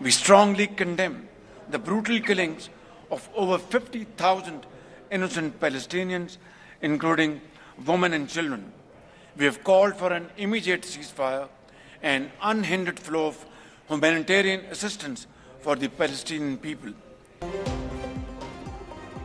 We strongly condemn the brutal killings of over 50,000 innocent Palestinians, including women and children. We have called for an immediate ceasefire and unhindered flow of humanitarian assistance for the Palestinian people.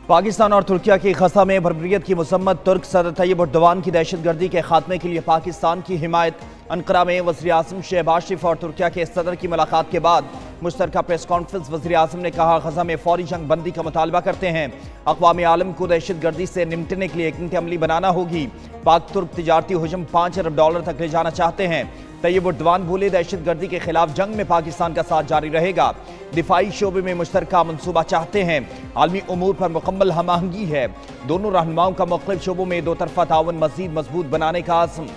Pakistan और तुर्किया की Gaza में बर्बरियत की मज़म्मत। तुर्क सदर Tayyip Erdogan की दहशतगर्दी के खात्मे के लिए पाकिस्तान की हिमायत। अंकारा में वज़ीर आज़म शहबाज शरीफ और तुर्किया के सदर की मुलाकात के बाद मुश्तरका प्रेस कॉन्फ्रेंस। वज़ीर आज़म ने कहा, ग़ज़ा में फ़ौरी जंग बंदी का मुतालबा करते हैं। अक़वाम आलम को दहशतगर्दी से निपटने के लिए एक अमली बनाना होगी। पाक तुर्क तिजारती हुजूम $5 अरब तक ले जाना चाहते हैं। तैयब एर्दोगान बोले, दहशतगर्दी के खिलाफ जंग में पाकिस्तान का साथ जारी रहेगा। दिफाई शोबे में मुश्तरका मनसूबा चाहते हैं। आलमी उमूर पर मुकम्मल हम आहंगी है। दोनों रहनुमाओं का मुख्तलिफ शोबों में दो तरफा ताउन मज़ीद मजबूत बनाने का आज़म।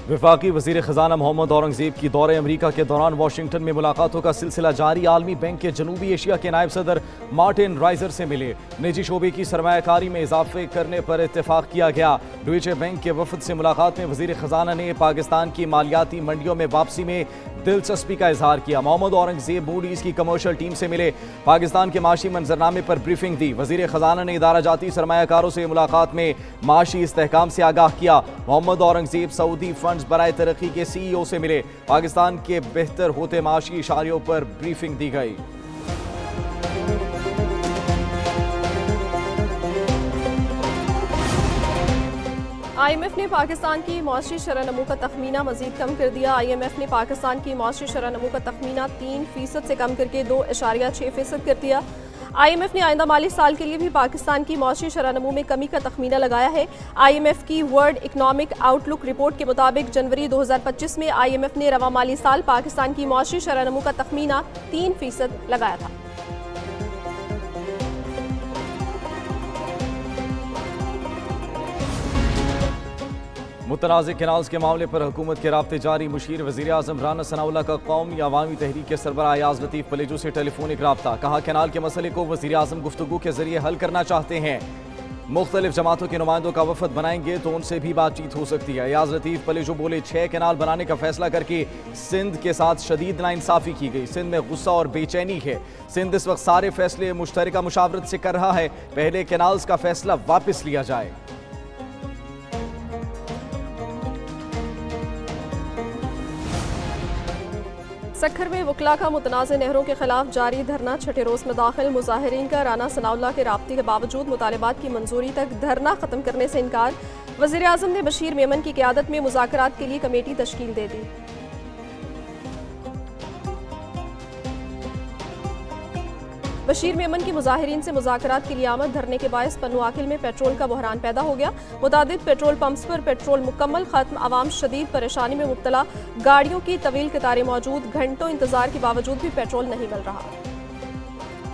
वफाकी वज़ीर ख़ज़ाना मोहम्मद औरंगज़ेब की दौरे अमरीका के दौरान वाशिंगटन में मुलाकातों का सिलसिला जारी। आलमी बैंक के जनूबी एशिया के नायब सदर मार्टिन राइजर से मिले। निजी शोबे की सरमायाकारी में इजाफे करने पर इत्तेफाक किया गया। डॉइचे बैंक के वफद से मुलाकात में वज़ीर ख़ज़ाना ने पाकिस्तान की मालियाती मंडियों में वापसी में दिलचस्पी का इजहार किया। मोहम्मद औरंगज़ेब मूडीज़ की कमर्शियल टीम से मिले। पाकिस्तान के माशी मंजरनामे पर ब्रीफिंग दी। वज़ीर ख़ज़ाना ने इदारा जाती सरमायाकारों से मुलाकात में माशी इस्तेहकाम से आगाह किया। मोहम्मद औरंगज़ेब सऊदी फंड्स बराए तरक्की के CEO से मिले। पाकिस्तान के बेहतर होते माशी इशारियों पर ब्रीफिंग दी गई। IMF ने पाकिस्तान की मौसरी शरह-ए-नमू का तखमीना मजीद कम कर दिया। IMF ने पाकिस्तान की मौसरी शरह-ए-नमू का तखमीना 3% से कम करके 2.6% कर दिया। IMF ने आइंदा माली साल के लिए भी पाकिस्तान की मौसरी शरह-ए-नमू में कमी का तखमीना लगाया है। IMF की वर्ल्ड इकनॉमिक आउटलुक रिपोर्ट के मुताबिक जनवरी 2025 में IMF ने रवा माली साल पाकिस्तान की मौसरी शरह-ए-नमू का तखमीना 3% लगाया था। मुतनाज़ कैनाल्स के मामले पर हुकूमत के राब्ते जारी। मुशीर वज़ीर आज़म राना सनाउल्लाह का कौमी अवामी तहरीक के सरबराह याज़ लतीफ़ पलेजू से टेलीफोनिक राब्ता। कहा, कैनाल के मसले को वज़ीर आज़म गुफ्तगू के जरिए हल करना चाहते हैं। मुख्तलिफ जमातों के नुमाइंदों का वफद बनाएंगे तो उनसे भी बातचीत हो सकती है। याज़ लतीफ़ पलेजू बोले, 6 कैनाल बनाने का फैसला करके सिंध के साथ शदीद नाइंसाफ़ी की गई। सिंध में गुस्सा और बेचैनी है। सिंध इस वक्त सारे फैसले मुश्तरका मुशावरत से कर रहा है। पहले कैनाल्स का फैसला वापस लिया जाए। सक्खर में वकला का मुतनाज़ नहरों के खिलाफ जारी धरना छठे रोज़ में दाखिल। मुजाहिरीन का राना सनाउल्लाह के राब्ते के बावजूद मुतालिबात की मंजूरी तक धरना ख़त्म करने से इनकार। वज़ीर आज़म ने बशीर मेमन की क़यादत में मुज़ाकरात के लिए कमेटी तश्कील दे दी। बशीर मेमन की मुजाहिरीन से मुज़ाकरात की लिए आमद धरने के बायस पन्नू आकिल में पेट्रोल का बहरान पैदा हो गया। मुतादिद पेट्रोल पंप्स पर पेट्रोल मुकम्मल खत्म। आवाम शदीद परेशानी में मुब्तला। गाड़ियों की तवील कतारें मौजूद। घंटों इंतजार के बावजूद भी पेट्रोल नहीं मिल रहा।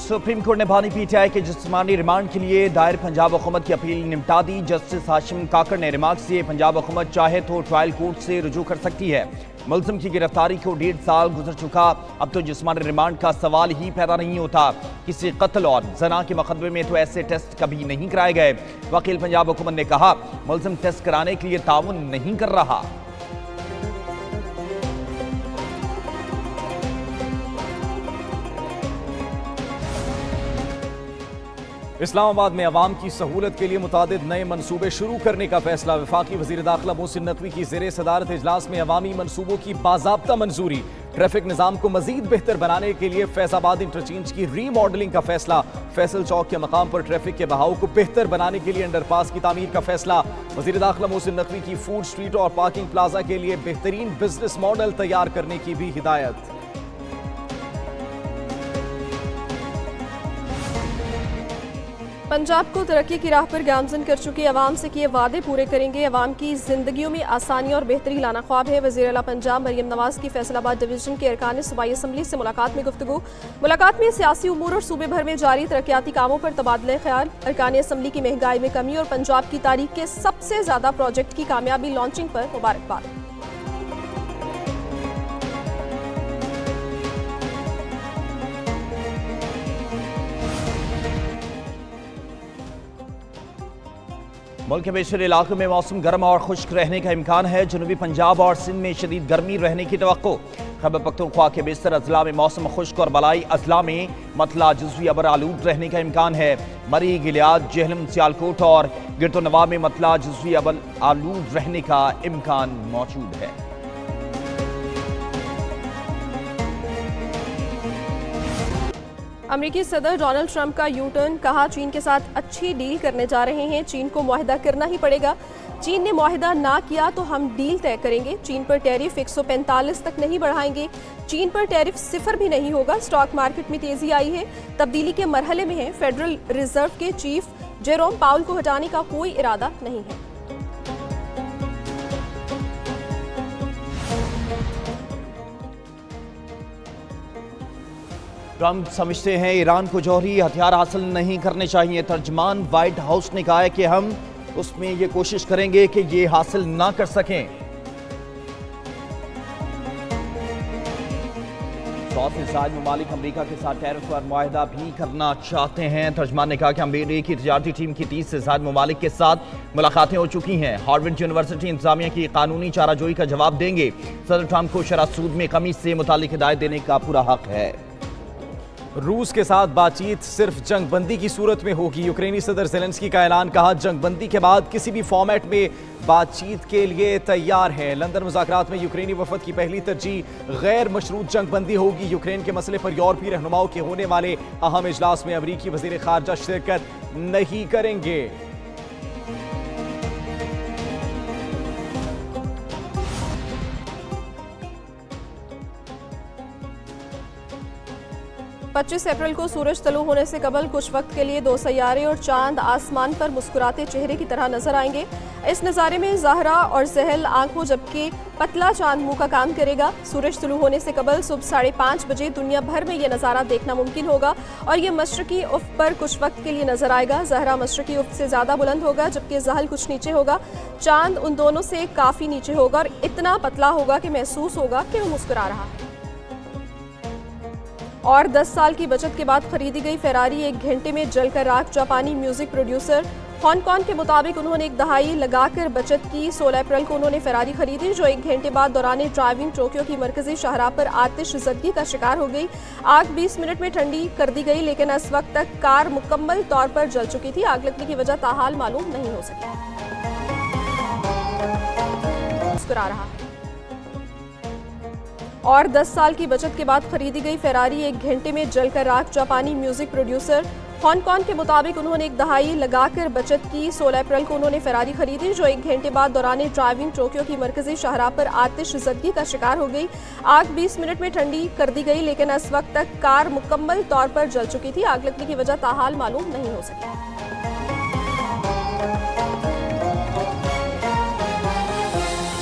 सुप्रीम कोर्ट ने बानी PTI के जिस्मानी रिमांड के लिए दायर पंजाब हुकूमत की अपील निपटा दी। जस्टिस हाशिम काकड़ ने रिमार्क से पंजाब हुकूमत चाहे तो ट्रायल कोर्ट से रुजू कर सकती है। मुलजिम की गिरफ्तारी को 1.5 साल गुजर चुका। अब तो जिस्मानी रिमांड का सवाल ही पैदा नहीं होता। किसी कत्ल और जना के मुकदमे में तो ऐसे टेस्ट कभी नहीं कराए गए। वकील पंजाब हुकूमत ने कहा, मुलजिम टेस्ट कराने के लिए ताउन नहीं कर रहा। इस्लामाबाद में अवाम की सहूलत के लिए मुतादिद नए मनसूबे शुरू करने का फैसला। वफाकी वज़ीर दाखिला मोहसिन नकवी की ज़ेरे सदारत इजलास में अवामी मनसूबों की बाज़ाब्ता मंजूरी। ट्रैफिक निज़ाम को मजीद बेहतर बनाने के लिए फैज़ाबाद इंटरचेंज की रीमॉडलिंग का फैसला। फैसल चौक के मकाम पर ट्रैफिक के बहाव को बेहतर बनाने के लिए अंडरपास की तामीर का फैसला। वज़ीर दाखिला मोहसिन नकवी की फूड स्ट्रीट और पार्किंग प्लाजा के लिए बेहतरीन बिजनेस मॉडल तैयार करने की भी हिदायत। पंजाब को तरक्की की राह पर गामजन कर चुके अवाम से किए वादे पूरे करेंगे। अवाम की जिंदगियों में आसानी और बेहतरी लाना ख्वाब है। वज़ीर आला पंजाब मरियम नवाज की फैसलाबाद डिवीजन के अरकान सूबाई असम्बली से मुलाकात में गुफ्तगू। मुलाकात में सियासी उमूर और सूबे भर में जारी तरक्याती कामों पर तबादला ख्याल। अरकान असम्बली की महंगाई में कमी और पंजाब की तारीख के सबसे ज्यादा प्रोजेक्ट की कामयाबी लॉन्चिंग पर मुबारकबाद। मुल्क के बेशतर इलाकों में मौसम गर्म और खुश्क रहने का इम्कान है। जनूबी पंजाब और सिंध में शदीद गर्मी रहने की तवक्को। खैबर पख्तूनख्वा के बेशतर अजला में मौसम खुश्क और बलाई अजला में मतला जुज़वी अबर आलूद रहने का इम्कान है। मरी, गिलियाद, जेहलम, सियालकोट और गिरदोनवा में मतला जुज़वी अबर आलूद रहने का इम्कान मौजूद है। अमेरिकी सदर डोनाल्ड ट्रंप का यू टर्न, कहा चीन के साथ अच्छी डील करने जा रहे हैं, चीन को मुआहदा करना ही पड़ेगा। चीन ने मुआहदा ना किया तो हम डील तय करेंगे। चीन पर टैरिफ 145 तक नहीं बढ़ाएंगे। चीन पर टैरिफ 0 भी नहीं होगा। स्टॉक मार्केट में तेजी आई है, तब्दीली के मरहले में है। फेडरल रिजर्व के चीफ जेरोम पाउल को हटाने का कोई इरादा नहीं है। ट्रंप समझते हैं ईरान को जौहरी हथियार हासिल नहीं करने चाहिए। तर्जमान व्हाइट हाउस ने कहा है कि हम उसमें ये कोशिश करेंगे कि ये हासिल ना कर सकें। 100 से ज्यादा ममालिक अमेरिका के साथ टैरिफ पर मुआहदा भी करना चाहते हैं। तर्जमान ने कहा कि अमेरिकी तजारती टीम की 30 से ज्यादा ममालिक के साथ मुलाकातें हो चुकी हैं। हार्वर्ड यूनिवर्सिटी इंतजामिया की कानूनी चाराजोई का जवाब देंगे। सदर ट्रंप को शरह सूद में कमी से मुतालिक हिदायत देने का पूरा हक है। रूस के साथ बातचीत सिर्फ जंगबंदी की सूरत में होगी। यूक्रेनी सदर ज़ेलेंस्की का ऐलान, कहा जंगबंदी के बाद किसी भी फॉर्मेट में बातचीत के लिए तैयार है। लंदन मुज़ाकरात में यूक्रेनी वफद की पहली तरजीह गैर मशरूत जंगबंदी होगी। यूक्रेन के मसले पर यूरोपीय रहनुमाओं के होने वाले अहम इजलास में अमरीकी वज़ीर ख़ारजा शिरकत नहीं करेंगे। पच्चीस अप्रैल को सूरज तलु होने से कबल कुछ वक्त के लिए 2 सैयारे और चांद आसमान पर मुस्कुराते चेहरे की तरह नजर आएंगे। इस नज़ारे में ज़हरा और सहल आंखों जबकि पतला चांद मुंह का काम करेगा। सूरज तुलू होने से कबल सुबह 5:30 बजे दुनिया भर में यह नज़ारा देखना मुमकिन होगा और यह मशरकी उफ़्क़ पर कुछ वक्त के लिए नजर आएगा। ज़हरा मशरकी उफ़्क़ से ज़्यादा बुलंद होगा जबकि ज़हल कुछ नीचे होगा। चांद उन दोनों से काफ़ी नीचे होगा और इतना पतला होगा कि महसूस होगा कि वो मुस्कुरा रहा है। और 10 साल की बचत के बाद खरीदी गई फेरारी 1 घंटे में जलकर राख। जापानी म्यूजिक प्रोड्यूसर हॉन्गकॉन्ग के मुताबिक उन्होंने 1 दहाई लगाकर बचत की। 16 अप्रैल को उन्होंने फेरारी खरीदी जो 1 घंटे बाद दौरान ड्राइविंग टोक्यो की मरकजी शाहराह पर आतिश ज़दगी का शिकार हो गई। आग 20 मिनट में ठंडी कर दी गई लेकिन इस वक्त तक कार मुकम्मल तौर पर जल चुकी थी। आग लगने की वजह ताहाल मालूम नहीं हो सकी। मुस्कुरा रहा है। और 10 साल की बचत के बाद खरीदी गई फेरारी 1 घंटे में जलकर राख। जापानी म्यूजिक प्रोड्यूसर हॉन्गकॉन्ग के मुताबिक उन्होंने 1 दहाई लगाकर बचत की। 16 अप्रैल को उन्होंने फेरारी खरीदी जो 1 घंटे बाद दौरान ड्राइविंग टोक्यो की मरकजी शाहराह पर आतिश ज़दगी का शिकार हो गई। आग 20 मिनट में ठंडी कर दी गई लेकिन इस वक्त तक कार मुकम्मल तौर पर जल चुकी थी। आग लगने की वजह ताहाल मालूम नहीं हो सकी।